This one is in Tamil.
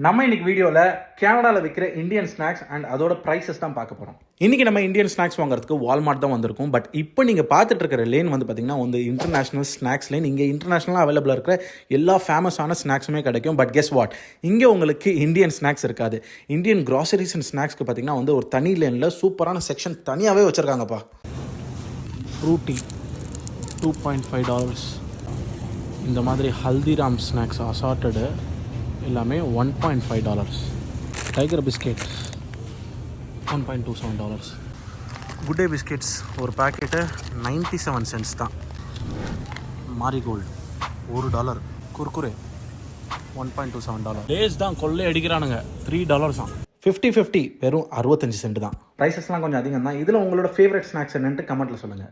நம்ம இன்னைக்கு வீடியோவில் கனடாவில் விற்கிற இந்தியன் ஸ்நாக்ஸ் அண்ட் அதோட ப்ரைஸஸ் தான் பார்க்க போகிறோம். இன்றைக்கி நம்ம இந்தியன் ஸ்நாக்ஸ் வாங்குறதுக்கு வால்மார்ட் தான் வந்திருக்கும். பட் இப்போ நீங்கள் பார்த்துட்டு இருக்கிற லேன் வந்து பார்த்திங்கன்னா வந்து இன்டர்நேஷ்னல் ஸ்நாக்ஸ் லேன். இங்கே இன்டர்நேஷ்னலாக அவைலபிளாக இருக்கிற எல்லா ஃபேமஸான ஸ்நாக்ஸுமே கிடைக்கும். பட் கெஸ் வாட், இங்கே உங்களுக்கு இந்தியன் ஸ்நாக்ஸ் இருக்காது. இந்தியன் கிராசரிஸ் அண்ட் ஸ்நாக்ஸ்க்கு பார்த்திங்கன்னா வந்து ஒரு தனி லேனில் சூப்பரான செக்ஷன் தனியாகவே வச்சுருக்காங்கப்பா. ஃப்ரூட்டி $2.5. இந்த மாதிரி ஹல்திராம் ஸ்நாக்ஸ் அசார்ட்டடு எல்லாமே $1.5. Tiger biscuit $1.27. Good day biscuits ஒரு பேக்கெட்டு 97 cents தான். மாரிகோல்டு $1. குர்குரே $1.27. டேஸ் தான் கொள்ளை அடிக்கிறானுங்க, $3 தான். 50-50 வெறும் 65 cents தான். ப்ரைஸஸ்லாம் கொஞ்சம் அதிகம் தான். இதில் உங்களோட ஃபேவரட் ஸ்நாக்ஸ் என்னன்ட்டு கமெண்ட்டில் சொல்லுங்கள்.